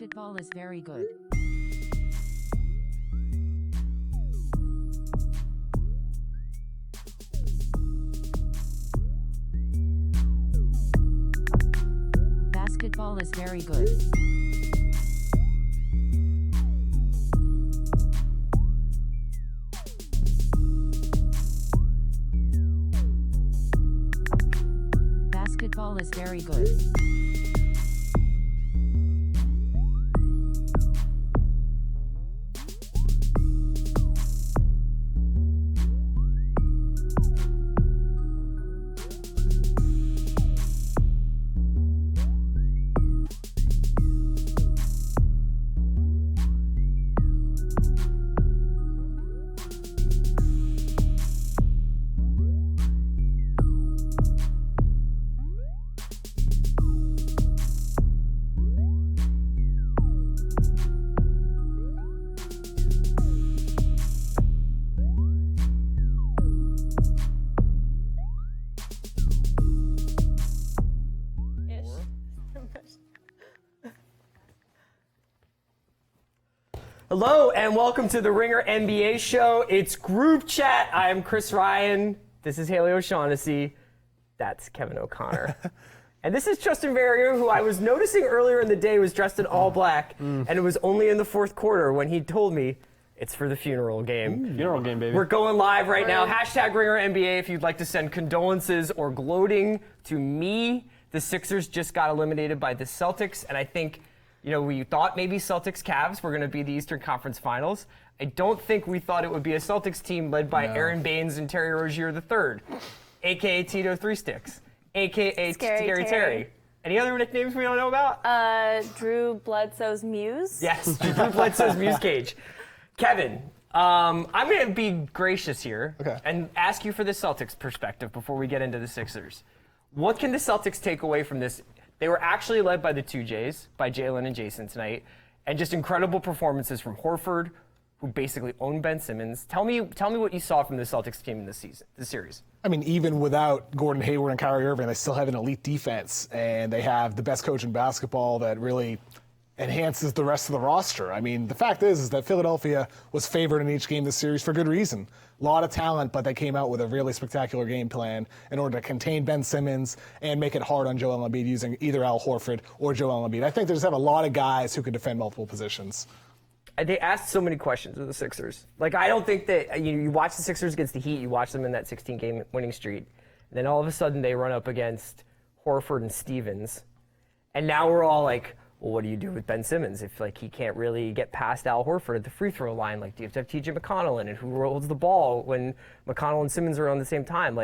Basketball is very good. Basketball is very good. Basketball is very good. Hello and welcome to the Ringer NBA show. It's group chat. I'm Chris Ryan. This is Haley O'Shaughnessy. That's Kevin O'Connor. And this is Justin Verrier, who I was noticing earlier in the day was dressed in all black. And it was only in the fourth quarter when he told me it's for the funeral game. Funeral game, baby. We're going live right now. Hashtag Ringer NBA if you'd like to send condolences or gloating to me. The Sixers just got eliminated by the Celtics, and I think we thought maybe Celtics-Cavs were going to be the Eastern Conference Finals. I don't think we thought it would be a Celtics team led by Aaron Baines and Terry Rozier III, a.k.a. Tito Three Sticks, a.k.a. Scary Terry. Any other nicknames we don't know about? Drew Bledsoe's Muse. Yes, Drew Bledsoe's Muse Cage. Kevin, I'm going to be gracious here and ask you for the Celtics perspective before we get into the Sixers. What can the Celtics take away from this? They were actually led by the two J's, by Jalen and Jason tonight, and just incredible performances from Horford, who basically owned Ben Simmons. Tell me what you saw from the Celtics team in this series. I mean, even without Gordon Hayward and Kyrie Irving, they still have an elite defense, and they have the best coach in basketball that really enhances the rest of the roster. I mean, the fact is that Philadelphia was favored in each game this series for good reason. A lot of talent, but they came out with a really spectacular game plan in order to contain Ben Simmons and make it hard on Joel Embiid using either Al Horford or Joel Embiid. I think they just have a lot of guys who can defend multiple positions. They asked so many questions of the Sixers. I don't think that you watch the Sixers against the Heat, you watch them in that 16-game winning streak, and then all of a sudden they run up against Horford and Stevens, and now we're all like, well, what do you do with Ben Simmons if he can't really get past Al Horford at the free throw line? Do you have to have TJ McConnell in, and who holds the ball when McConnell and Simmons are on the same time?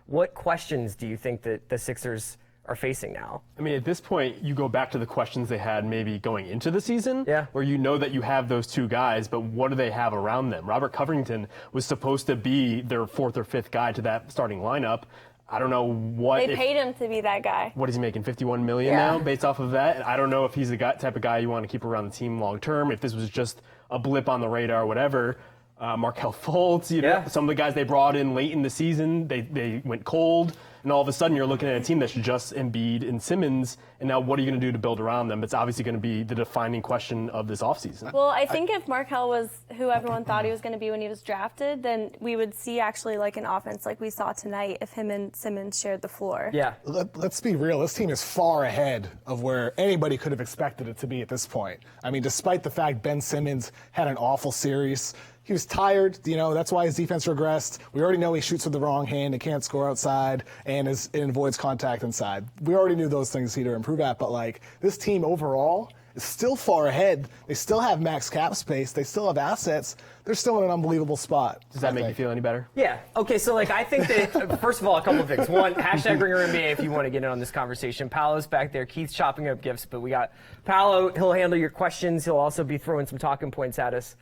What questions do you think that the Sixers are facing now? I mean, at this point, you go back to the questions they had maybe going into the season, where you know that you have those two guys, but what do they have around them? Robert Covington was supposed to be their fourth or fifth guy to that starting lineup. I don't know what they paid him to be that guy. What is he making? $51 million now, based off of that. And I don't know if he's the type of guy you want to keep around the team long term. If this was just a blip on the radar, or whatever. Markelle Fultz, some of the guys they brought in late in the season, they went cold, and all of a sudden you're looking at a team that's just Embiid and Simmons, and now what are you going to do to build around them? It's obviously going to be the defining question of this offseason. Well, I think if Markelle was who everyone thought he was going to be when he was drafted, then we would see actually an offense like we saw tonight if him and Simmons shared the floor. Yeah. Let's be real. This team is far ahead of where anybody could have expected it to be at this point. I mean, despite the fact Ben Simmons had an awful series, he was tired, that's why his defense regressed. We already know he shoots with the wrong hand and can't score outside and avoids contact inside. We already knew those things he'd improve at, but this team overall is still far ahead. They still have max cap space. They still have assets. They're still in an unbelievable spot. Does that make you feel any better? Yeah. Okay, so I think that, first of all, a couple of things. One, hashtag Ringer NBA if you want to get in on this conversation. Paolo's back there. Keith's chopping up gifts, but we got Paolo. He'll handle your questions. He'll also be throwing some talking points at us.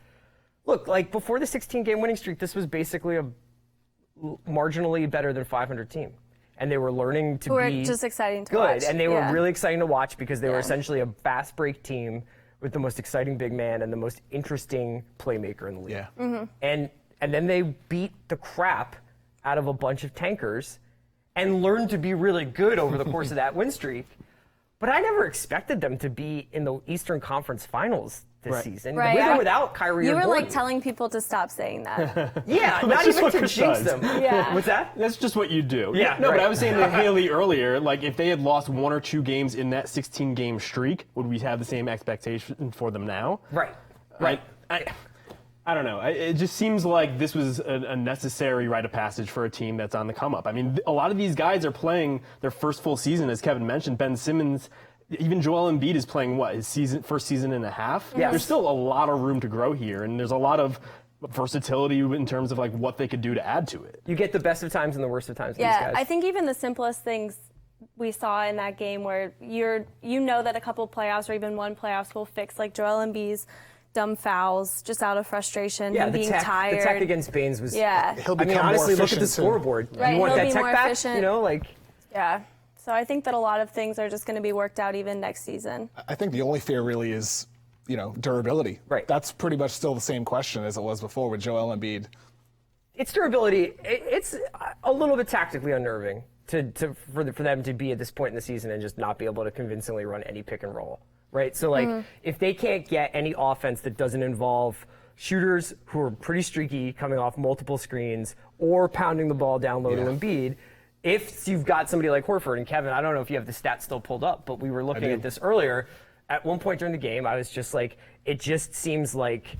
Look, before the 16-game winning streak, this was basically a marginally better than 500 team. And they were learning to be just exciting to good. watch. And they were really exciting to watch because they were essentially a fast break team with the most exciting big man and the most interesting playmaker in the league. Yeah. Mm-hmm. And then they beat the crap out of a bunch of tankers and learned to be really good over the course of that win streak. But I never expected them to be in the Eastern Conference Finals this season. Right. With or without Kyrie You or were Gordon. like telling people to stop saying that. Yeah, not just even what to Chris jinx does. them. Yeah. What's that? That's just what you do. Yeah, No, but right. I was saying to Haley earlier, like if they had lost 1 or 2 games in that 16-game streak, would we have the same expectation for them now? Right. Right. I don't know. It just seems like this was a necessary rite of passage for a team that's on the come up. I mean, a lot of these guys are playing their first full season, as Kevin mentioned. Ben Simmons, even Joel Embiid is playing his first season and a half. Yes. There's still a lot of room to grow here, and there's a lot of versatility in terms of like what they could do to add to it. You get the best of times and the worst of times with these Yeah, guys. I think even the simplest things we saw in that game where you know that a couple playoffs or even one playoffs will fix, like Joel Embiid's dumb fouls just out of frustration, him being tired. The tech against Baines was. Yeah. He'll I mean, become honestly, more look at the efficient, too. scoreboard. Right, You want he'll that be tech more back? efficient. You know, like. Yeah. So I think that a lot of things are just going to be worked out even next season. I think the only fear really is, durability. Right. That's pretty much still the same question as it was before with Joel Embiid. It's durability. It's a little bit tactically unnerving for them to be at this point in the season and just not be able to convincingly run any pick and roll, right? So if they can't get any offense that doesn't involve shooters who are pretty streaky coming off multiple screens or pounding the ball down low to Embiid, if you've got somebody like Horford and Kevin, I don't know if you have the stats still pulled up, but we were looking at this earlier. At one point during the game, I was just like, it just seems like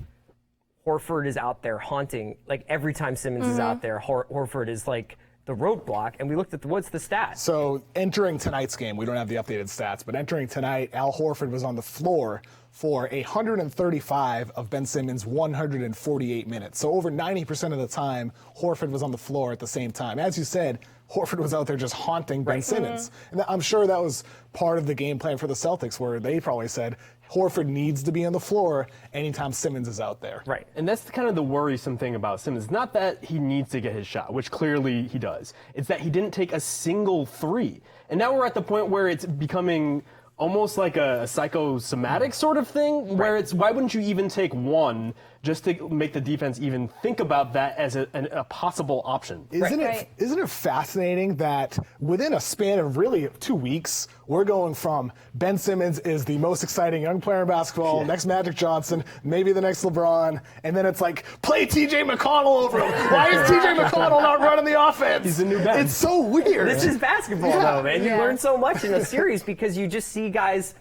Horford is out there haunting. Like every time Simmons is out there, Horford is like the roadblock. And we looked at what's the stat? So entering tonight's game, we don't have the updated stats, but entering tonight, Al Horford was on the floor for 135 of Ben Simmons' 148 minutes. So over 90% of the time, Horford was on the floor at the same time. As you said, Horford was out there just haunting Ben Simmons. And I'm sure that was part of the game plan for the Celtics, where they probably said, Horford needs to be on the floor anytime Simmons is out there. Right. And that's kind of the worrisome thing about Simmons. Not that he needs to get his shot, which clearly he does. It's that he didn't take a single three. And now we're at the point where it's becoming almost like a psychosomatic sort of thing, where it's, why wouldn't you even take one just to make the defense even think about that as a possible option? Isn't Right. it fascinating that within a span of really 2 weeks, we're going from Ben Simmons is the most exciting young player in basketball, next Magic Johnson, maybe the next LeBron, and then it's like, play TJ McConnell over him. Why is TJ McConnell not running the offense? He's the new Ben. It's so weird. This is basketball, though, man. You learn so much in a series because you just see guys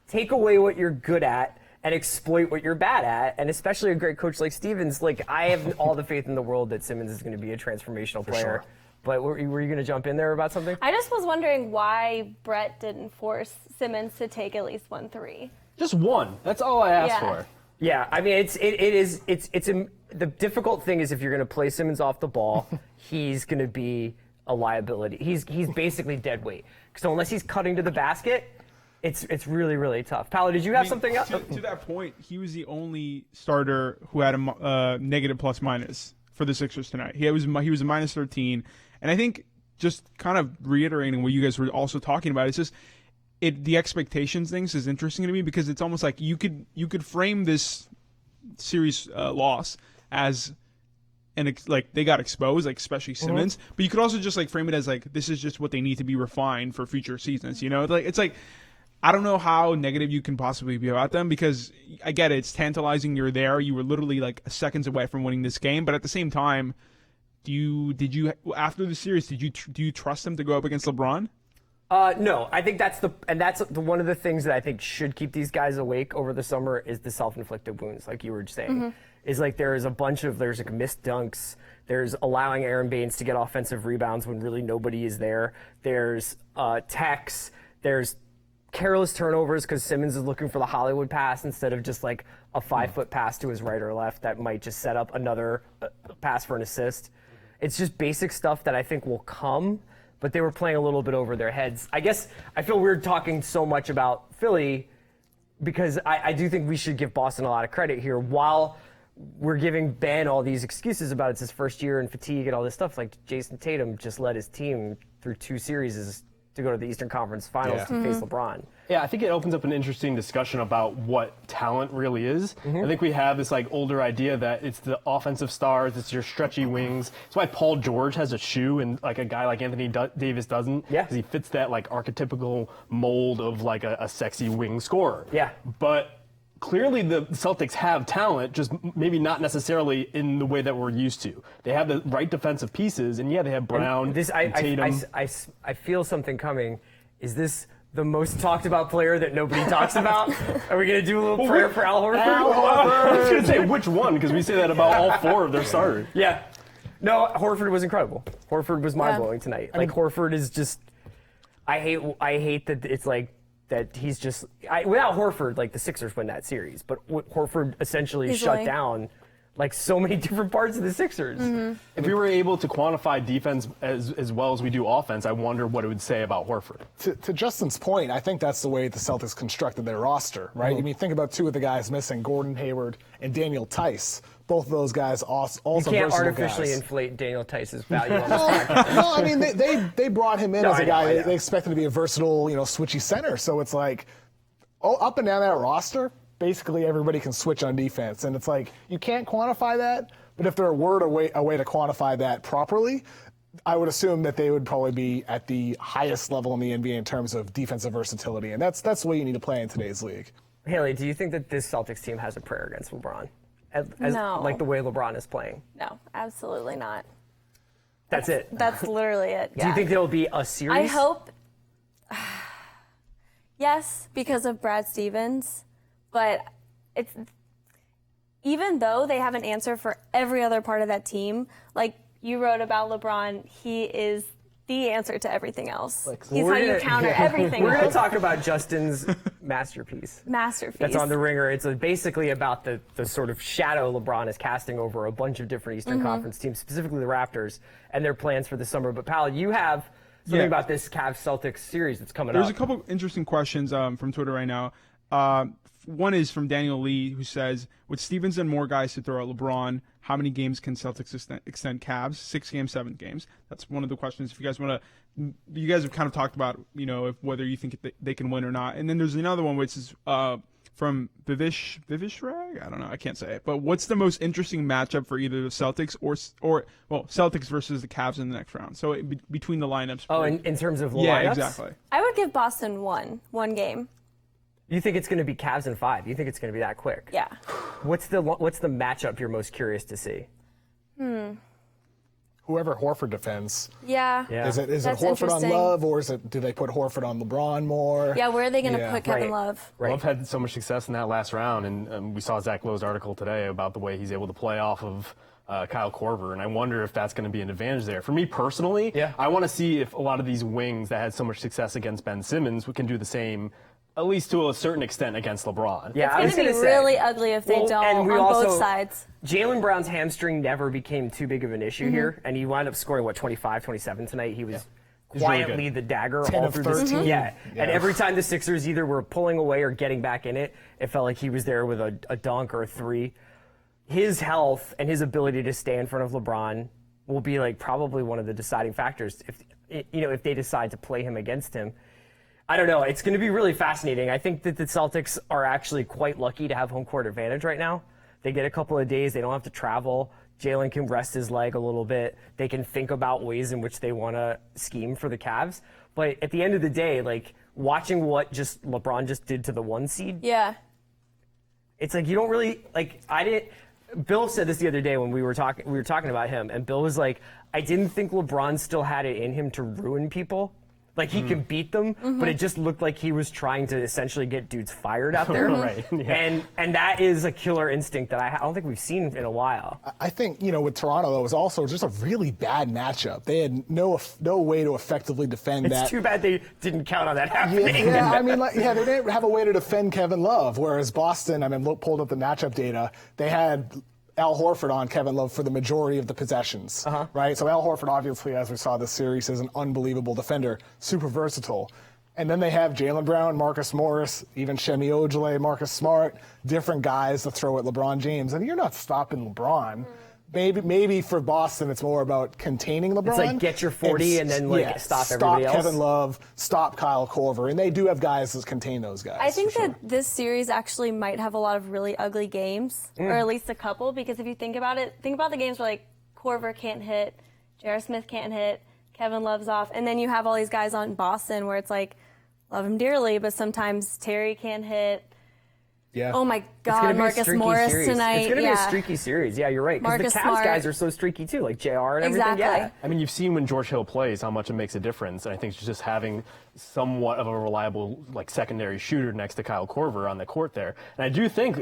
take away what you're good at and exploit what you're bad at. And especially a great coach like Stevens, like I have all the faith in the world that Simmons is going to be a transformational player. sure. But were you going to jump in there about something? I just was wondering why Brett didn't force Simmons to take at least 1 3. Just one. That's all I asked Yeah. for. Yeah, I mean, the difficult thing is if you're going to play Simmons off the ball, he's going to be a liability. He's basically dead weight. So unless he's cutting to the basket, it's really, really tough. Paolo, did you have something else? To that point, he was the only starter who had a negative plus minus for the Sixers tonight. He was a minus 13, and I think just kind of reiterating what you guys were also talking about, it's just the expectations things is interesting to me because it's almost like you could frame this series loss as like they got exposed, like especially Simmons, but you could also just like frame it as like this is just what they need to be refined for future seasons. You know, like it's like. I don't know how negative you can possibly be about them because I get it. It's tantalizing. You're there. You were literally like seconds away from winning this game. But at the same time, did you after the series, do you trust them to go up against LeBron? No, I think that's one of the things that I think should keep these guys awake over the summer is the self-inflicted wounds, like you were saying. Is like there's like missed dunks. There's allowing Aaron Baines to get offensive rebounds when really nobody is there. There's techs. There's careless turnovers because Simmons is looking for the Hollywood pass instead of just like a 5-foot pass to his right or left that might just set up another pass for an assist. It's just basic stuff that I think will come, but they were playing a little bit over their heads. I guess I feel weird talking so much about Philly because I do think we should give Boston a lot of credit here. While we're giving Ben all these excuses about it's his first year and fatigue and all this stuff, like Jason Tatum just led his team through 2 series to go to the Eastern Conference Finals to face LeBron. Yeah, I think it opens up an interesting discussion about what talent really is. I think we have this like older idea that it's the offensive stars, it's your stretchy wings. That's why Paul George has a shoe and like a guy like Anthony Davis doesn't. Yeah. Because he fits that like archetypical mold of like a sexy wing scorer. Yeah. But clearly the Celtics have talent, just maybe not necessarily in the way that we're used to. They have the right defensive pieces, and yeah, they have Brown, Tatum. I feel something coming. Is this the most talked about player that nobody talks about? Are we going to do a little prayer for Al Horford? I was going to say which one, because we say that about all 4 of their starters. Yeah. No, Horford was incredible. Horford was mind-blowing tonight. Like, Horford is just, I hate that it's like, that he's just, without Horford, like the Sixers win that series, but Horford essentially shut down like so many different parts of the Sixers. If we were able to quantify defense as well as we do offense, I wonder what it would say about Horford. To Justin's point, I think that's the way the Celtics constructed their roster, right? I mean, think about 2 of the guys missing, Gordon Hayward and Daniel Tice. Both of those guys also You can't versatile artificially guys. inflate Daniel Tice's value on this podcast. No, I mean, they brought him in as a guy. I know. They expect him to be a versatile, switchy center. So it's like, up and down that roster, basically everybody can switch on defense. And it's like, you can't quantify that, but if there were a way to quantify that properly, I would assume that they would probably be at the highest level in the NBA in terms of defensive versatility. And that's the way you need to play in today's league. Haley, do you think that this Celtics team has a prayer against LeBron? No. Like the way LeBron is playing? No, absolutely not. That's it. That's literally it. Do you think there will be a series? I hope. Yes, because of Brad Stevens, but it's even though they have an answer for every other part of that team. Like you wrote about LeBron, he is the answer to everything else. He's how you counter everything We're else. going to talk about Justin's masterpiece. That's on the Ringer. It's basically about the sort of shadow LeBron is casting over a bunch of different Eastern Conference teams, specifically the Raptors, and their plans for the summer. But, Pal, you have something about this Cavs-Celtics series that's coming up. There's a couple interesting questions from Twitter right now. One is from Daniel Lee, who says, with Stevens and more guys to throw at LeBron, how many games can Celtics extend Cavs? 6 games, 7 games? That's one of the questions. If you guys want to, you guys have kind of talked about, whether you think they can win or not. And then there's another one, which is from Vivish Rag? I don't know. I can't say it. But what's the most interesting matchup for either the Celtics or Celtics versus the Cavs in the next round? So between the lineups. Oh, in terms of lineups? Yeah, exactly. I would give Boston one game. You think it's going to be Cavs in 5? You think it's going to be that quick? Yeah. What's the matchup you're most curious to see? Whoever Horford defends. Yeah. Is it That's Horford on interesting. Love, or do they put Horford on LeBron more? Yeah, where are they going to put Kevin Right. Love? Right. Love had so much success in that last round, and we saw Zach Lowe's article today about the way he's able to play off of Kyle Korver, and I wonder if that's going to be an advantage there. For me personally, I want to see if a lot of these wings that had so much success against Ben Simmons can do the same, at least to a certain extent, against LeBron. Yeah, I was It's going going to to be say. really ugly if they Well, don't and on we both also- sides. Jaylen Brown's hamstring never became too big of an issue here, and he wound up scoring, 25, 27 tonight. He was quietly really good. the dagger 10 all of through 13. this. Yeah, and every time the Sixers either were pulling away or getting back in it, it felt like he was there with a dunk or a 3. His health and his ability to stay in front of LeBron will be probably one of the deciding factors if they decide to play him against him. I don't know. It's going to be really fascinating. I think that the Celtics are actually quite lucky to have home court advantage right now. They get a couple of days. They don't have to travel. Jaylen can rest his leg a little bit. They can think about ways in which they want to scheme for the Cavs. But at the end of the day, watching what LeBron just did to the 1 seed, Yeah. it's you don't really Bill said this the other day when we were talking about him, and Bill was like, I didn't think LeBron still had it in him to ruin people. He can beat them, but it just looked like he was trying to essentially get dudes fired out there. Right. Yeah. And that is a killer instinct that I don't think we've seen in a while. I think, with Toronto, though, it was also just a really bad matchup. They had no way to effectively defend that. It's too bad they didn't count on that happening. Yeah, they didn't have a way to defend Kevin Love, whereas Boston, pulled up the matchup data, they had Al Horford on Kevin Love for the majority of the possessions, right? So Al Horford, obviously, as we saw this series, is an unbelievable defender, super versatile. And then they have Jaylen Brown, Marcus Morris, even Shemi Ojale, Marcus Smart, different guys to throw at LeBron James. And you're not stopping LeBron. Maybe for Boston, it's more about containing LeBron. It's like get your 40 and then stop everybody else. Stop Kevin Love, stop Kyle Korver, and they do have guys that contain those guys. I think that this series actually might have a lot of really ugly games, or at least a couple, because if you think about it, think about the games where like Korver can't hit, J.R. Smith can't hit, Kevin Love's off, and then you have all these guys on Boston where it's like, love him dearly, but sometimes Terry can't hit. Yeah. Oh my God, Marcus Morris tonight. It's going to be a streaky series. Yeah, you're right. Because the Cavs guys are so streaky too, like JR and everything. Yeah. I mean, you've seen when George Hill plays how much it makes a difference. And I think just having somewhat of a reliable like secondary shooter next to Kyle Korver on the court there. And I do think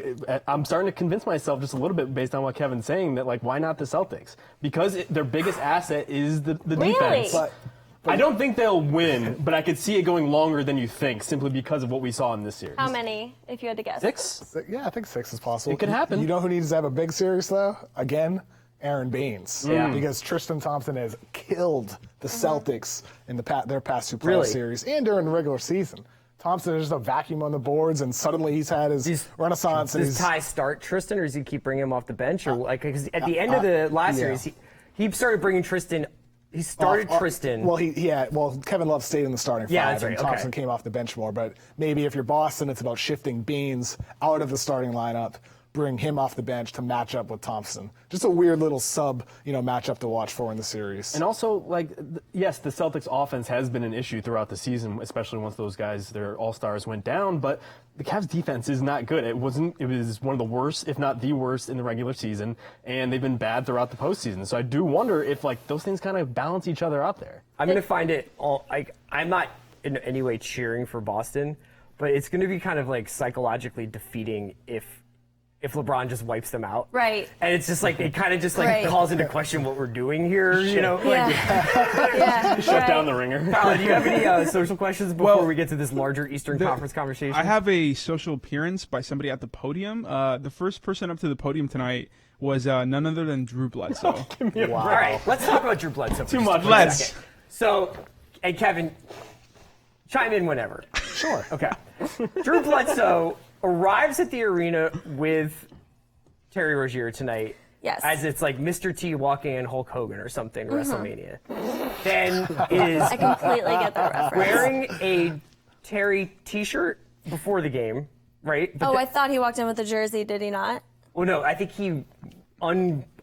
I'm starting to convince myself just a little bit based on what Kevin's saying that like why not the Celtics? Because their biggest asset is the defense. But I don't think they'll win, but I could see it going longer than you think simply because of what we saw in this series. How many, if you had to guess? 6? yeah, I think 6 is possible. It could happen. You know who needs to have a big series though? Again, Aaron Baines. Yeah. Because Tristan Thompson has killed the Celtics in their past 2 playoff Really? series and during the regular season. Thompson is just a vacuum on the boards, and suddenly he's had his renaissance. And Does Ty start Tristan, or does he keep bringing him off the bench? Or like, because at the end of the last series, he started bringing Tristan. He started Tristan. Well, Kevin Love stayed in the starting 5, that's right, and Thompson came off the bench more. But maybe if you're Boston, it's about shifting Baines out of the starting lineup, bring him off the bench to match up with Thompson. Just a weird little matchup to watch for in the series. And also, like, yes, the Celtics offense has been an issue throughout the season, especially once those guys, their all-stars, went down. But the Cavs' defense is not good. It was one of the worst, if not the worst, in the regular season, and they've been bad throughout the postseason. So I do wonder if like those things kind of balance each other out there. I'm going to find it all. Like, I'm not in any way cheering for Boston, but it's going to be kind of like psychologically defeating if LeBron just wipes them out. Right. And it's just like, it kind of just like calls into question what we're doing here, you know? Shut down the ringer. Tyler, do you have any social questions before we get to this larger Eastern Conference conversation? I have a social appearance by somebody at the podium. The first person up to the podium tonight was none other than Drew Bledsoe. All right, let's talk about Drew Bledsoe. Too much. Let's. So, and Kevin, chime in whenever. Sure. Okay. Drew Bledsoe arrives at the arena with Terry Rozier tonight. Yes. As it's like Mr. T walking in Hulk Hogan or something, WrestleMania. Then is I completely get that reference. wearing a Terry t-shirt before the game, right? But I thought he walked in with a jersey, did he not? well, no, I think he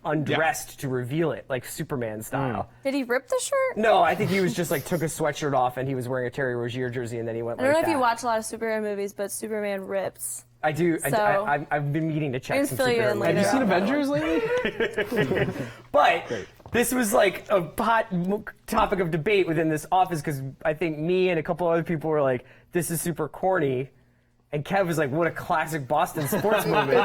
undressed to reveal it, like Superman style. Did he rip the shirt? No, I think he was just like took a sweatshirt off and he was wearing a Terry Rozier jersey and then he went I don't like know that. if you watch a lot of superhero movies, but Superman rips. I do. So- I've been meaning to check I'll some fill you superhero in movies. later. Have you seen on that Avengers lately? But this was like a hot topic of debate within this office because I think me and a couple other people were like, this is super corny. And Kev was like, what a classic Boston sports movie.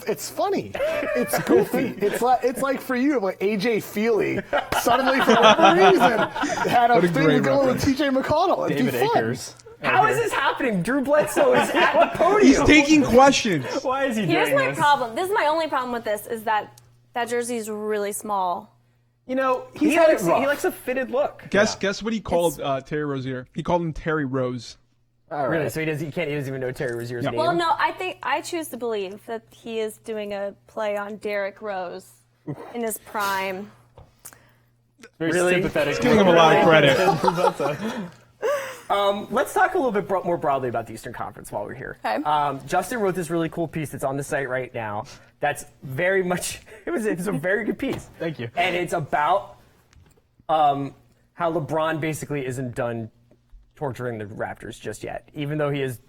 It's funny. It's goofy. It's like for you, like AJ Feely suddenly for whatever reason had a thing to go with TJ McConnell. It'd David be fun. Akers. How is this happening? Drew Bledsoe is at the podium. He's taking questions. Why is he Here's doing my this? problem. This is my only problem with this is that jersey is really small. You know, He likes a fitted look. Guess what he called Terry Rozier? He called him Terry Rose. All right. Really? So he doesn't even know Terry Rozier's name? Well, no, I choose to believe that he is doing a play on Derrick Rose in his prime. Very Really? sympathetic. Giving him a lot of credit. Let's talk a little bit more broadly about the Eastern Conference while we're here. Okay. Justin wrote this really cool piece that's on the site right now. That's very much, it was a very good piece. Thank you. And it's about how LeBron basically isn't done torturing the Raptors just yet, even though he has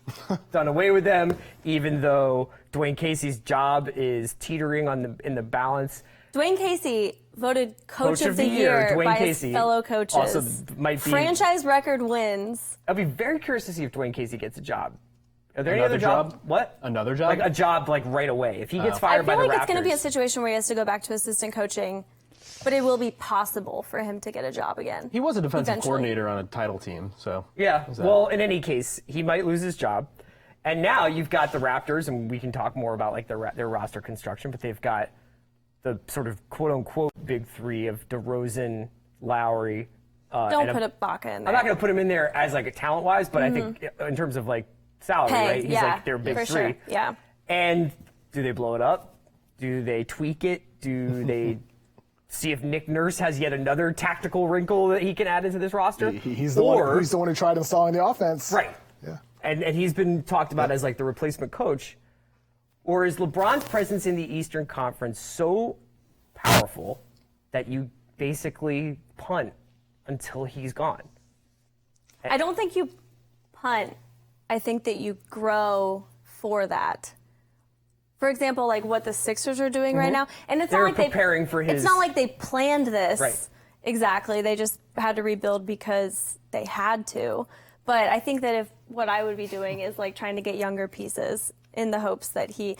done away with them, even though Dwayne Casey's job is teetering in the balance. Dwayne Casey voted Coach of the Year Dwayne by Casey his fellow coaches. also might be Franchise record wins. I'll be very curious to see if Dwayne Casey gets a job. Are there Another any other job? What? Another job? Like a job like right away. If he gets I fired by feel the like Raptors. it's going to be a situation where he has to go back to assistant coaching, but it will be possible for him to get a job again. He was a defensive Eventually. coordinator on a title team, so. Yeah, Is that- well, in any case, he might lose his job. And now you've got the Raptors, and we can talk more about like their roster construction, but they've got the sort of quote-unquote big three of DeRozan, Lowry. Don't and put a Baca in there. I'm not going to put him in there as like a talent-wise, but I think in terms of like salary, Pay, right? He's yeah, like their big for three. sure, yeah. And do they blow it up? Do they tweak it? Do they see if Nick Nurse has yet another tactical wrinkle that he can add into this roster. He's the one who tried installing the offense. Right. Yeah. And he's been talked about as like the replacement coach. Or is LeBron's presence in the Eastern Conference so powerful that you basically punt until he's gone? I don't think you punt. I think that you grow for that. For example, like what the Sixers are doing right now, and it's They're not like preparing for his. It's not like they planned this. Right. Exactly. They just had to rebuild because they had to. But I think that what I would be doing is like trying to get younger pieces in the hopes that he.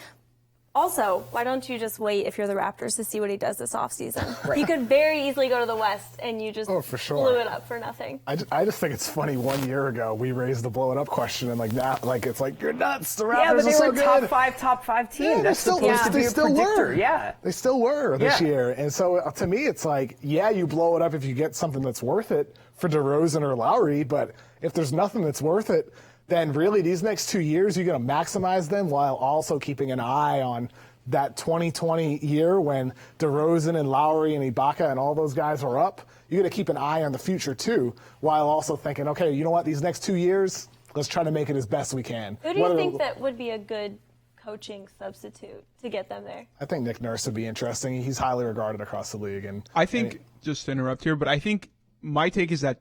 Also, why don't you just wait if you're the Raptors to see what he does this offseason? Right. He could very easily go to the West and you just for sure. blew it up for nothing. I just think it's funny. 1 year ago, we raised the blow it up question, and like now, like it's like you're nuts. The Raptors Yeah, but they are so were a good. top five team. Yeah, That's supposed to be a predictor. Yeah. They still were this Yeah. year. And so to me, it's like, yeah, you blow it up if you get something that's worth it for DeRozan or Lowry. But if there's nothing that's worth it, then really these next 2 years, you're going to maximize them while also keeping an eye on that 2020 year when DeRozan and Lowry and Ibaka and all those guys are up. You're going to keep an eye on the future, too, while also thinking, okay, you know what, these next 2 years, let's try to make it as best we can. Who do you think that would be a good coaching substitute to get them there? I think Nick Nurse would be interesting. He's highly regarded across the league. And I think, just to interrupt here, but I think my take is that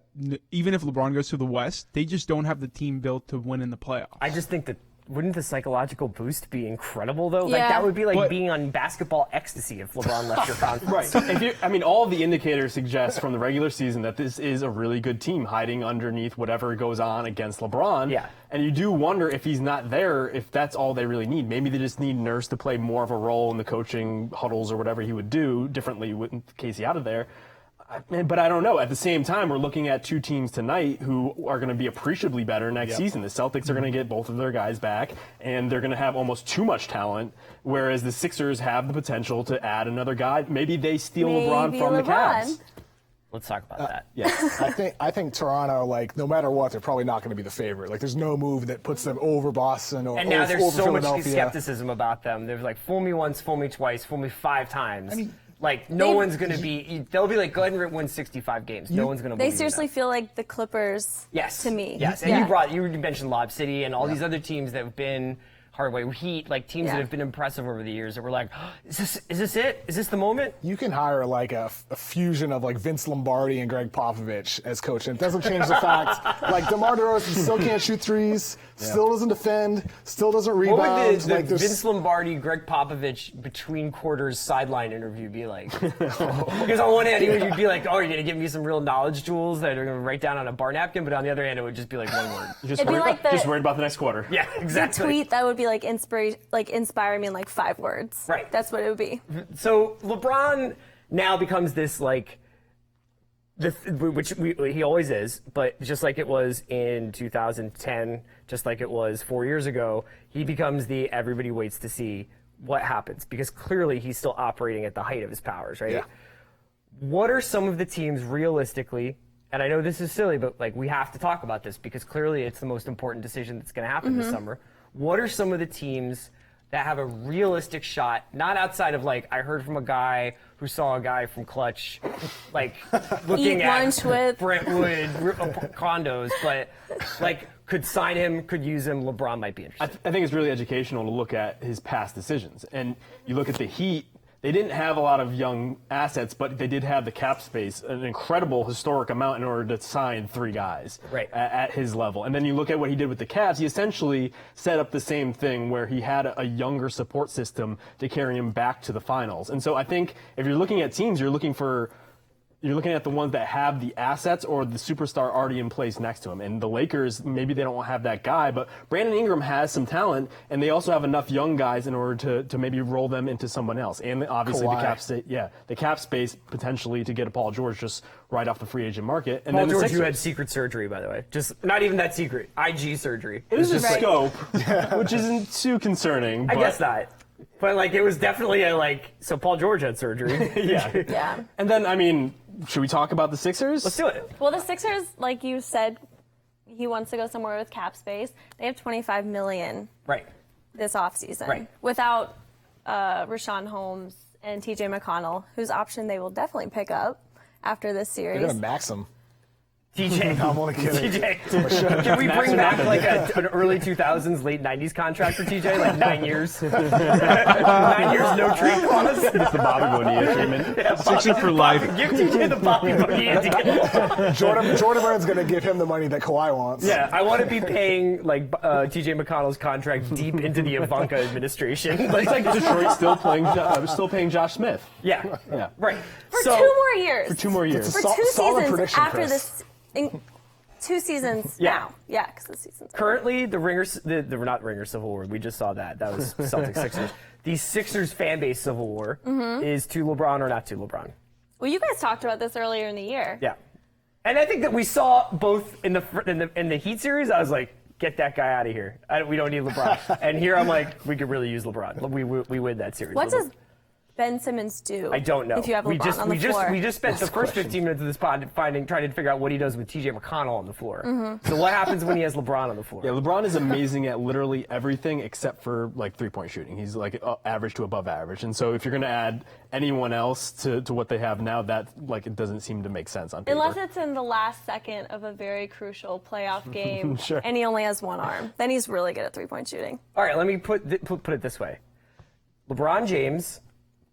even if LeBron goes to the West, they just don't have the team built to win in the playoffs. I just think that wouldn't the psychological boost be incredible, though? Yeah. Like, that would be like being on basketball ecstasy if LeBron left your conference. Right. All of the indicators suggest from the regular season that this is a really good team hiding underneath whatever goes on against LeBron. Yeah. And you do wonder if he's not there, if that's all they really need. Maybe they just need Nurse to play more of a role in the coaching huddles or whatever he would do differently with Casey out of there. But I don't know. At the same time, we're looking at two teams tonight who are going to be appreciably better next season. The Celtics are going to get both of their guys back, and they're going to have almost too much talent, whereas the Sixers have the potential to add another guy. Maybe they steal LeBron from the Cavs. Let's talk about that. Yeah. I think Toronto, like, no matter what, they're probably not going to be the favorite. Like, there's no move that puts them over Boston or And now over there's so much Philadelphia. skepticism about them. They're like, fool me once, fool me twice, fool me 5 times. Like, no one's going to be – they'll be like, go ahead and win 65 games. No one's going to believe They seriously that. feel like the Clippers to me. Yes, and you mentioned Lob City and all these other teams that have been – Hardaway Heat, like teams that have been impressive over the years that were like, is this it? Is this the moment? You can hire like a fusion of like Vince Lombardi and Greg Popovich as coach, and it doesn't change the fact like DeMar DeRozan still can't shoot threes, still doesn't defend, still doesn't rebound. What would the like, Vince Lombardi, Greg Popovich between quarters sideline interview be like? Because on one hand, you'd be like, oh, you're going to give me some real knowledge tools that are going to write down on a bar napkin, but on the other hand, it would just be like one word. Just worried about the next quarter. Yeah, exactly. The tweet that would be like inspire me in like 5 words. Right. That's what it would be. So LeBron now becomes this like, he always is, but just like it was in 2010, just like it was 4 years ago, he becomes the everybody waits to see what happens because clearly he's still operating at the height of his powers, right? Yeah. What are some of the teams realistically? And I know this is silly, but like we have to talk about this because clearly it's the most important decision that's going to happen this summer. What are some of the teams that have a realistic shot, not outside of like, I heard from a guy who saw a guy from Clutch, like looking Eat at lunch with Brentwood condos, but like could sign him, could use him, LeBron might be interested. I think it's really educational to look at his past decisions. And you look at the Heat, they didn't have a lot of young assets, but they did have the cap space, an incredible historic amount in order to sign 3 guys at his level. And then you look at what he did with the Cavs, he essentially set up the same thing where he had a younger support system to carry him back to the finals. And so I think if you're looking at teams, you're looking at the ones that have the assets or the superstar already in place next to him. And the Lakers, maybe they don't have that guy, but Brandon Ingram has some talent, and they also have enough young guys in order to maybe roll them into someone else. And obviously the cap space potentially to get a Paul George just right off the free agent market. And Paul then George, who had secret surgery, by the way. Just not even that secret. IG surgery. It was just scope, which isn't too concerning. I guess not. But like it was definitely so Paul George had surgery. Yeah. And then, should we talk about the Sixers? Let's do it. Well, the Sixers, like you said, he wants to go somewhere with cap space. They have $25 million Right. this offseason. Right. Without Rashawn Holmes and TJ McConnell, whose option they will definitely pick up after this They're series. going to max him. TJ. I'm only kidding. TJ. Can we bring back like an early 2000s, late 90s contract for TJ? Like 9 years? 9 years, no trade clause? It's the Bobby Bonilla treatment. Yeah, Sixer for life. Give TJ the Bobby Bonilla deal. Jordan Burns going to give him the money that Kawhi wants. Yeah, I want to be paying like TJ McConnell's contract deep into the Ivanka administration. It's like Detroit still paying Josh Smith. Yeah, Yeah. right. For So 2 more years. For 2 more years. For Sol- 2 solid seasons prediction, after Chris. this. 2 seasons Yeah. now. Yeah, because the season's over. currently, the not Ringer Civil War. We just saw that. That was Celtics Sixers. The Sixers fan base civil war is to LeBron or not to LeBron. Well, you guys talked about this earlier in the year. Yeah, and I think that we saw both in the Heat series. I was like, get that guy out of here. We don't need LeBron. And here I'm like, we could really use LeBron. We win that series. What does Ben Simmons do? I don't know. If you have LeBron on the floor. We just spent the first 15 minutes of this pod trying to figure out what he does with TJ McConnell on the floor. So what happens when he has LeBron on the floor? Yeah, LeBron is amazing at literally everything except for like 3-point shooting. He's like average to above average. And so if you're going to add anyone else to what they have now, that like it doesn't seem to make sense on paper. Unless it's in the last second of a very crucial playoff game Sure. and he only has one arm. Then he's really good at 3-point shooting. All right, let me put it this way. LeBron James,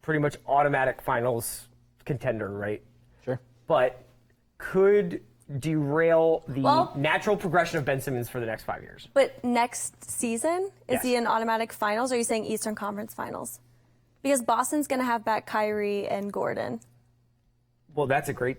pretty much automatic finals contender, right? Sure. But could derail the Well- natural progression of Ben Simmons for the next 5 years. But next season, is Yes. he in automatic finals or are you saying Eastern Conference finals? Because Boston's going to have back Kyrie and Gordon. Well, that's a great.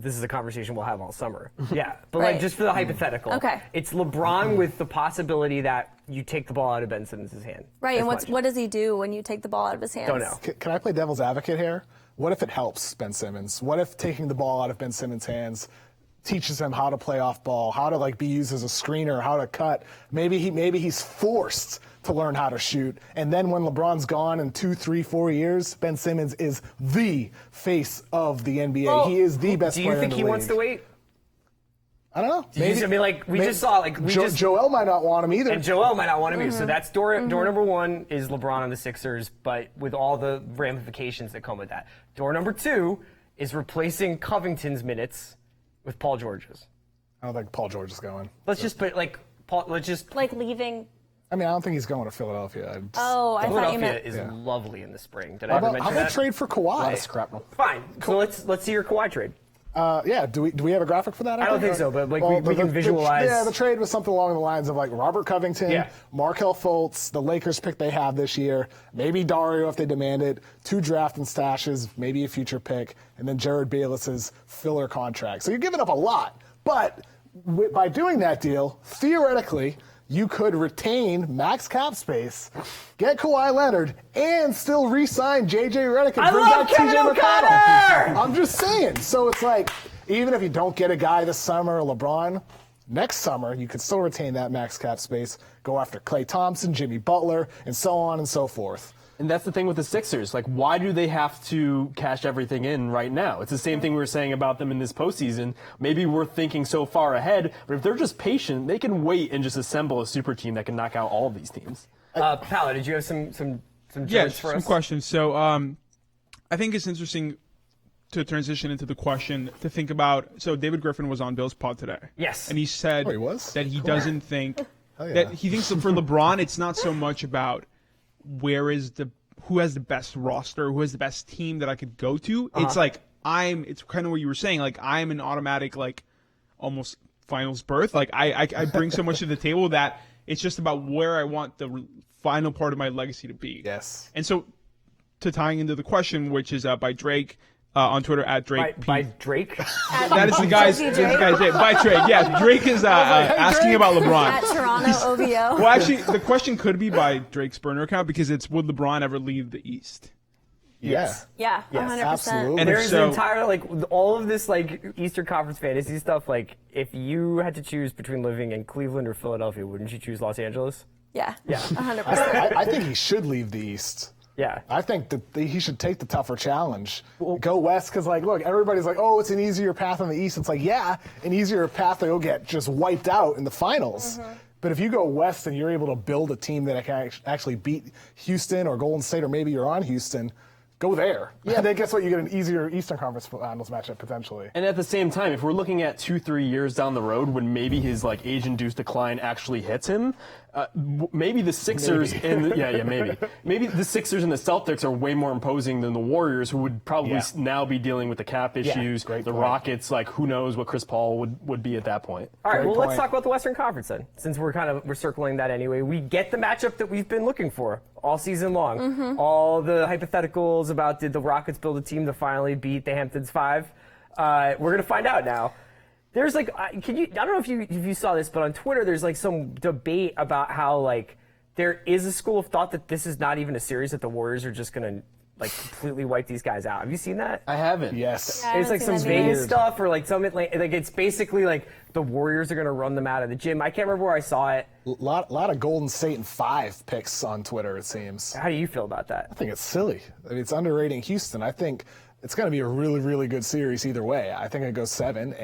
This is a conversation we'll have all summer. Yeah, but like Right. just for the hypothetical. Okay. It's LeBron with the possibility that you take the ball out of Ben Simmons' hand. Right, as and much. what does he do when you take the ball out of his hands? Don't know. Can I play devil's advocate here? What if it helps Ben Simmons? What if taking the ball out of Ben Simmons' hands teaches him how to play off ball, how to like be used as a screener, how to cut? Maybe he's forced to learn how to shoot. And then when LeBron's gone in 2, 3, 4 years, Ben Simmons is the face of the NBA. Well, he is the best Do player you think in the he league. wants to wait? I don't know. I mean, like we just saw, like we just. Joel might not want him either. And Joel might not want him either. So that's door number one is LeBron on the Sixers, but with all the ramifications that come with that. Door number 2 is replacing Covington's minutes with Paul George's. I don't think Paul George is going. Let's just put like Paul. Let's just. Like leaving. I mean, I don't think he's going to Philadelphia. I Oh, I thought you Philadelphia meant. is lovely in the spring. Did I How ever about, mention how about that? trade for Kawhi? Scrapnel. Fine. So let's see your Kawhi trade. Yeah, do we have a graphic for that? I don't think so, but like we can visualize. Yeah, the trade was something along the lines of like Robert Covington, Yeah. Markelle Fultz, the Lakers pick they have this year, maybe Dario if they demand it, 2 draft and stashes, maybe a future pick, and then Jared Bayless's filler contract. So you're giving up a lot, but by doing that deal, theoretically, you could retain max cap space, get Kawhi Leonard, and still re-sign J.J. Redick and I bring love back Kevin T.J. O'Connor! McConnell. I'm just saying. So it's like, even if you don't get a guy this summer, LeBron, next summer you could still retain that max cap space, go after Klay Thompson, Jimmy Butler, and so on and so forth. And that's the thing with the Sixers. Like, why do they have to cash everything in right now? It's the same thing we were saying about them in this postseason. Maybe we're thinking so far ahead, but if they're just patient, they can wait and just assemble a super team that can knock out all of these teams. Paolo, did you have some Yeah, judges for some us? questions. So I think it's interesting to transition into the question to think about. So David Griffin was on Bill's pod today. Yes. And he said Oh, he was? that he doesn't think yeah. that he thinks that for LeBron, it's not so much about who has the best roster, who has the best team that I could go to. It's like it's kind of what you were saying. Like I'm an automatic, like almost finals berth. Like I bring so much to the table that it's just about where I want the final part of my legacy to be. Yes. And so, to tying into the question, which is by Drake on Twitter at Drake. By Drake? That is the guy's name. By Drake. Yeah, Drake is asking about LeBron. At Toronto OVO. Well, actually, the question could be by Drake's burner account because it's would LeBron ever leave the East? Yes. Yeah, Yes, 100%. absolutely. And There's if so, an entire, like, all of this, like, Eastern Conference fantasy stuff. Like, if you had to choose between living in Cleveland or Philadelphia, wouldn't you choose Los Angeles? Yeah. Yeah. 100%. I think he should leave the East. Yeah. I think that he should take the tougher challenge. Go West, because, like, look, everybody's like, oh, it's an easier path on the East. It's like, yeah, an easier path that you'll get just wiped out in the finals. But if you go West and you're able to build a team that can actually beat Houston or Golden State, or maybe you're on Houston, go there. Yeah. Then guess what? You get an easier Eastern Conference Finals matchup potentially. And at the same time, if we're looking at 2-3 years down the road when maybe his like age-induced decline actually hits him, maybe the Sixers maybe the Sixers and the Celtics are way more imposing than the Warriors, who would probably now be dealing with the cap issues. Great the point. Rockets, like who knows what Chris Paul would be at that point. All right, Great well, let's point. talk about the Western Conference then, since we're circling that anyway. We get the matchup that we've been looking for all season long. All the hypotheticals about did the Rockets build a team to finally beat the Hamptons 5? We're gonna find out now. There's like, I don't know if you saw this, but on Twitter there's like some debate about how like there is a school of thought that this is not even a series, that the Warriors are just gonna like completely wipe these guys out. Have you seen that? I haven't. Yes. Yeah. It's like some haven't seen that Vegas either. stuff, or like some like it's basically like the Warriors are gonna run them out of the gym. I can't remember where I saw it. Lot of Golden State and 5 picks on Twitter, it seems. How do you feel about that? I think it's silly. I mean, it's underrating Houston. I think it's going to be a really, really good series either way. I think it goes 7.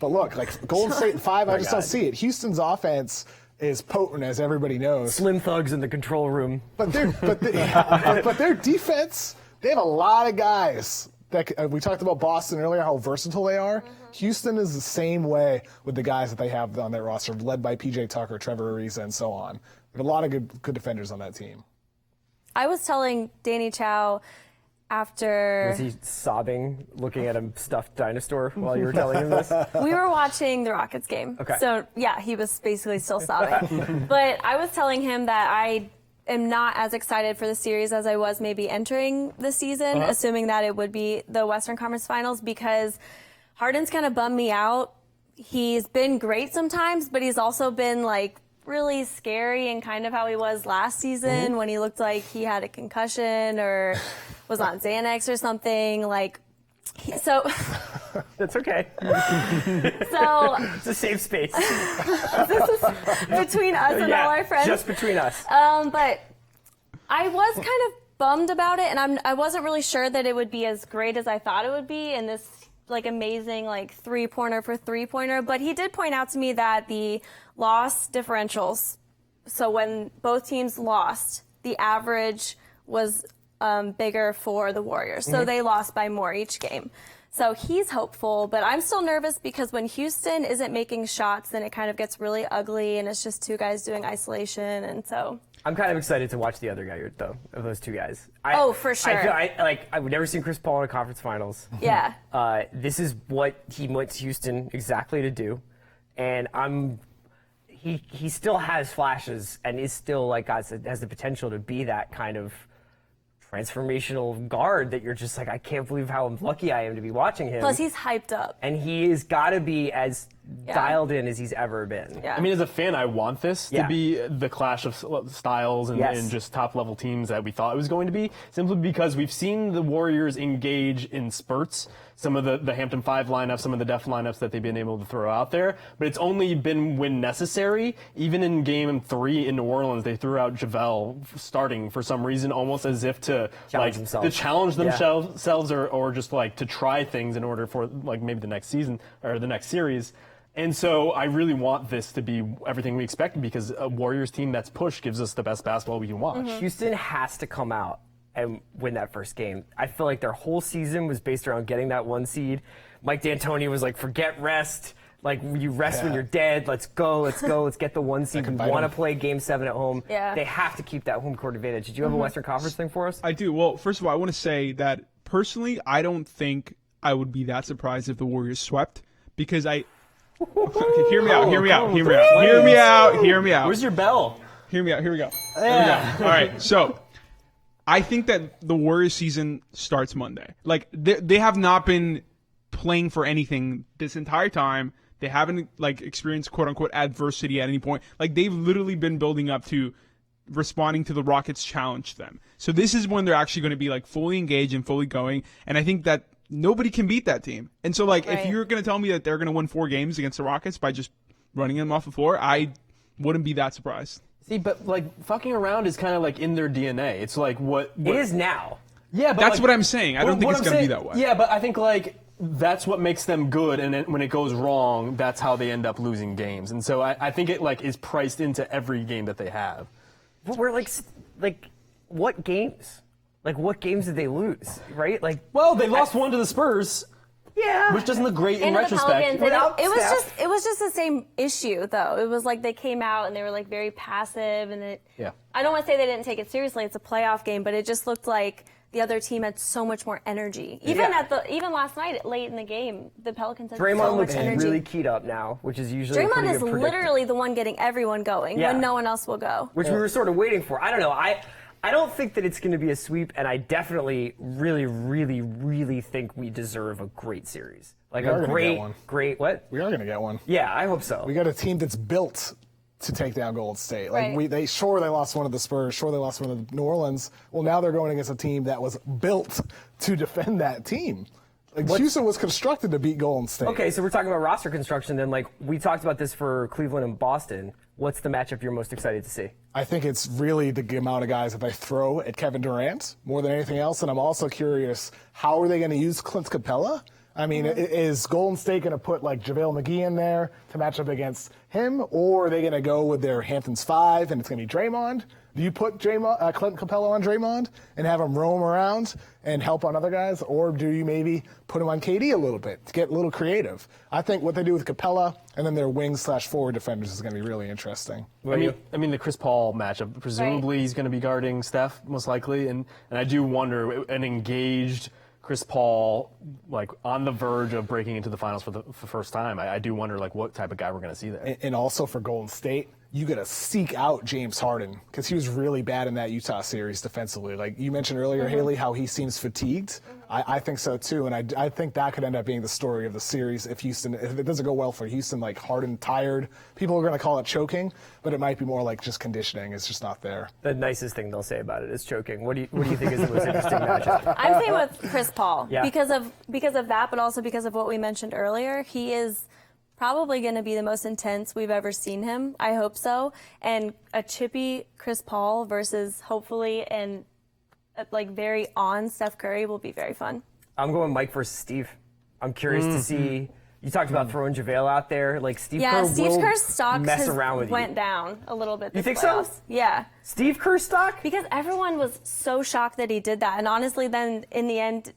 But look, like Golden State and 5, I just don't see it. Houston's offense is potent, as everybody knows. Slim thugs in the control room. But their defense, they have a lot of guys. That we talked about Boston earlier, how versatile they are. Houston is the same way with the guys that they have on their roster, led by PJ Tucker, Trevor Ariza, and so on. They have a lot of good defenders on that team. I was telling Danny Chow after Was he sobbing, looking at a stuffed dinosaur while you were telling him this? we were watching the Rockets game. Okay. So yeah, he was basically still sobbing. But I was telling him that I am not as excited for the series as I was maybe entering the season, assuming that it would be the Western Conference Finals, because Harden's kind of bummed me out. He's been great sometimes, but he's also been like really scary and kind of how he was last season when he looked like he had a concussion or was on Xanax or something. Like, so That's okay. so It's a safe space. this is between us and all our friends. Just between us. But I was kind of bummed about it, and I wasn't really sure that it would be as great as I thought it would be in this like amazing like three-pointer for three-pointer. But he did point out to me that the loss differentials, so when both teams lost, the average was bigger for the Warriors. So they lost by more each game. So he's hopeful, but I'm still nervous because when Houston isn't making shots, then it kind of gets really ugly, and it's just two guys doing isolation, and so. I'm kind of excited to watch the other guy, though, of those two guys. For sure. I've never seen Chris Paul in a conference finals. Yeah. This is what he went to Houston exactly to do, and he still has flashes and is still like has the potential to be that kind of transformational guard that you're just like, I can't believe how lucky I am to be watching him. Plus, he's hyped up. And he has got to be as dialed in as he's ever been. Yeah. I mean, as a fan, I want this to be the clash of styles and just top-level teams that we thought it was going to be, simply because we've seen the Warriors engage in spurts, some of the Hampton 5 lineups, some of the def lineups that they've been able to throw out there, but it's only been when necessary. Even in Game 3 in New Orleans, they threw out JaVale starting for some reason, almost as if to challenge themselves or just like to try things in order for like maybe the next season or the next series. And so I really want this to be everything we expected, because a Warriors team that's pushed gives us the best basketball we can watch. Houston has to come out and win that first game. I feel like their whole season was based around getting that 1 seed. Mike D'Antoni was like, forget rest. Like, you rest when you're dead. Let's go. Let's get the 1 seed. We want to play Game 7 at home. Yeah. They have to keep that home court advantage. Did you have a Western Conference thing for us? I do. Well, first of all, I want to say that personally, I don't think I would be that surprised if the Warriors swept, because okay, hear me out. Where's your bell? Here we go. Yeah. All right. So I think that the Warriors season starts Monday. Like, they have not been playing for anything this entire time. They haven't like experienced quote unquote adversity at any point. Like, they've literally been building up to responding to the Rockets challenge them. So this is when they're actually going to be like fully engaged and fully going. And I think that nobody can beat that team. And so like, if you're going to tell me that they're going to win 4 games against the Rockets by just running them off the floor, I wouldn't be that surprised. See, but like fucking around is kind of like in their DNA. It's like what It is now. Yeah, but That's like, what I'm saying. I don't think it's going to be that way. Yeah, but I think like that's what makes them good, and then when it goes wrong, that's how they end up losing games. And so I think it like is priced into every game that they have. But we're like what games? Like, what games did they lose, right? Like, Well, they lost one to the Spurs, yeah. which doesn't look great in And the retrospect. Pelicans, Without it was Steph. just the same issue though. It was like they came out and they were like very passive, and Yeah. I don't want to say they didn't take it seriously. It's a playoff game, but it just looked like the other team had so much more energy. Even even last night, late in the game, the Pelicans had so Draymond much looks energy. really keyed up now, which is usually a Draymond pretty is good predictor. literally the one getting everyone going Yeah. when no one else will go. Which we were sort of waiting for. I don't know. I don't think that it's going to be a sweep, and I definitely really, really, really think we deserve a great series. Like We are a gonna get one. great what? We are going to get one. Yeah, I hope so. We got a team that's built to take down Golden State. Like Right. they lost one of the Spurs, sure they lost one of the New Orleans. Well, now they're going against a team that was built to defend that team. Like Houston was constructed to beat Golden State. Okay, so we're talking about roster construction. Then, like we talked about this for Cleveland and Boston. What's the matchup you're most excited to see? I think it's really the amount of guys that they throw at Kevin Durant more than anything else. And I'm also curious, how are they going to use Clint Capella? I mean, is Golden State going to put like JaVale McGee in there to match up against him? Or are they going to go with their Hamptons 5 and it's going to be Draymond? Do you put Clint Capella on Draymond and have him roam around and help on other guys? Or do you maybe put him on KD a little bit to get a little creative? I think what they do with Capella and then their wing/forward defenders is going to be really interesting. I mean, the Chris Paul matchup. Presumably, he's going to be guarding Steph most likely, and I do wonder an engaged Chris Paul, like on the verge of breaking into the finals for the first time. I do wonder like what type of guy we're going to see there. And also for Golden State, you got to seek out James Harden because he was really bad in that Utah series defensively. Like you mentioned earlier, Haley, how he seems fatigued. I think so too, and I think that could end up being the story of the series if it doesn't go well for Houston, like Harden tired. People are going to call it choking, but it might be more like just conditioning. It's just not there. The nicest thing they'll say about it is choking. What do you think is the most interesting matchup? I'm saying with Chris Paul Yeah. because of that, but also because of what we mentioned earlier. He is probably going to be the most intense we've ever seen him. I hope so. And a chippy Chris Paul versus hopefully and like very on Steph Curry will be very fun. I'm going Mike versus Steve. I'm curious to see. You talked about throwing JaVale out there. Like Steve Kerr Steve will Kerr's stock mess around with went you. down a little bit. You this think so? playoffs. Yeah. Steve Kerr stock? Because everyone was so shocked that he did that. And honestly, then in the end,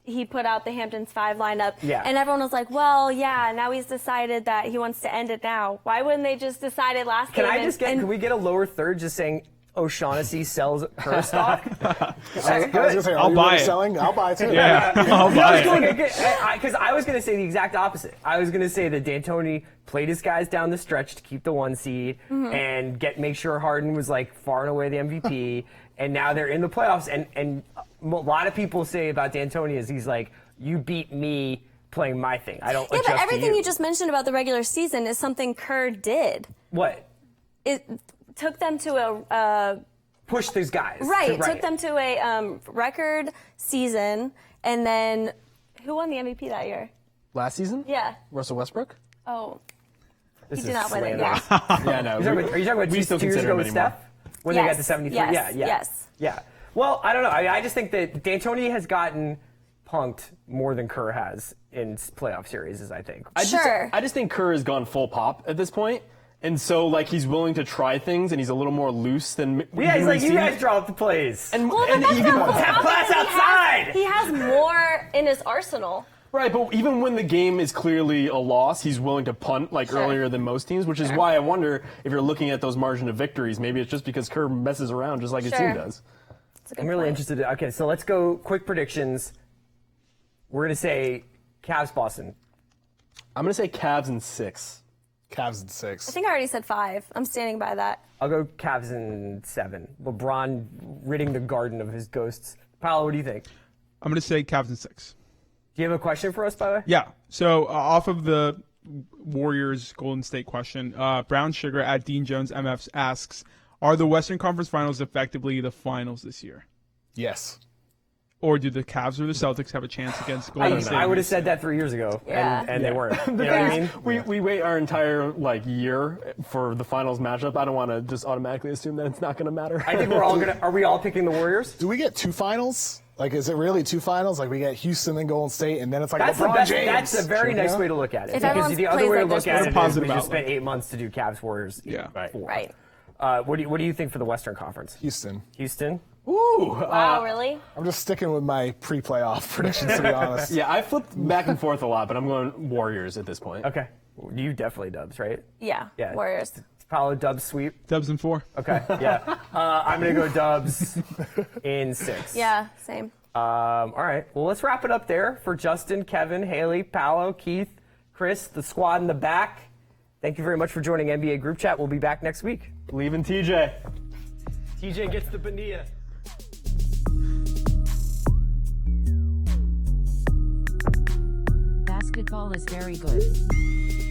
he put out the Hamptons 5 lineup. Yeah. And everyone was like, well, yeah, now he's decided that he wants to end it now. Why wouldn't they just decide it last Can game? can we get a lower third just saying O'Shaughnessy sells Kerr stock? I was going to say, I'll buy it. selling? I'll buy it too. Yeah, I'll buy it. Because I was going to say the exact opposite. I was going to say that D'Antoni played his guys down the stretch to keep the 1 seed and make sure Harden was like far and away the MVP. And now they're in the playoffs. And a lot of people say about D'Antoni is he's like, you beat me playing my thing. I don't adjust but to everything you. you just mentioned about the regular season is something Kerr did. What? It took them to a Push these guys. took them to a record season, and then who won the MVP that year? Last season? Yeah. Russell Westbrook? Oh, This he is did not win it. slander. Yeah. Yeah, no. Are you talking about we still 2 years consider ago him with anymore. Steph? When they got to Yes, 73? yes, Yeah. yes. Yeah. Well, I don't know. I just think that D'Antoni has gotten punked more than Kerr has in playoff series, I think. I Sure. just think Kerr has gone full pop at this point. And so, like, he's willing to try things, and he's a little more loose than Yeah, he's we've like, you seen. guys draw up the plays. And, Well, but and that's even not full Have pop class because outside! He has more in his arsenal. right, but even when the game is clearly a loss, he's willing to punt like earlier than most teams, which is why I wonder if you're looking at those margin of victories. Maybe it's just because Kerr messes around just like his team does. That's a good I'm really point. interested. Okay, so let's go quick predictions. We're going to say Cavs Boston. I'm gonna say Cavs in 6. Cavs in 6. I think I already said 5. I'm standing by that. I'll go Cavs in 7. LeBron ridding the garden of his ghosts. Paolo, what do you think? I'm going to say Cavs in 6. Do you have a question for us, by the way? Yeah. So off of the Warriors Golden State question, Brown Sugar at Dean Jones MF asks, are the Western Conference Finals effectively the finals this year? Yes. Or do the Cavs or the Celtics have a chance against Golden State? I would have said that 3 years ago, Yeah. and they weren't. You know what I mean? We wait our entire year for the finals matchup. I don't want to just automatically assume that it's not going to matter. I think we're all gonna. Are we all picking the Warriors? Do we get 2 finals? Like, is it really 2 finals? Like, we get Houston, then Golden State, and then it's like That's the LeBron best. James. That's a very nice Yeah. way to look at it. If Because everyone the other plays way to like look they're at it supposed is to. we just Positive spent 8 months to do Cavs Warriors. Yeah. Right. Right. What do you think for the Western Conference? Houston. Houston. Ooh. Wow, really? I'm just sticking with my pre-playoff predictions, to be honest. Yeah, I flipped back and forth a lot, but I'm going Warriors at this point. Okay. You definitely Dubs, right? Yeah. Yeah. Warriors. It's probably Dubs sweep. Dubs in 4. Okay. Yeah. I'm going to go Dubs in 6. Yeah, same. All right. Well, let's wrap it up there for Justin, Kevin, Haley, Paolo, Keith, Chris, the squad in the back. Thank you very much for joining NBA Group Chat. We'll be back next week. Leaving TJ. TJ gets the Bonilla. Basketball is very good.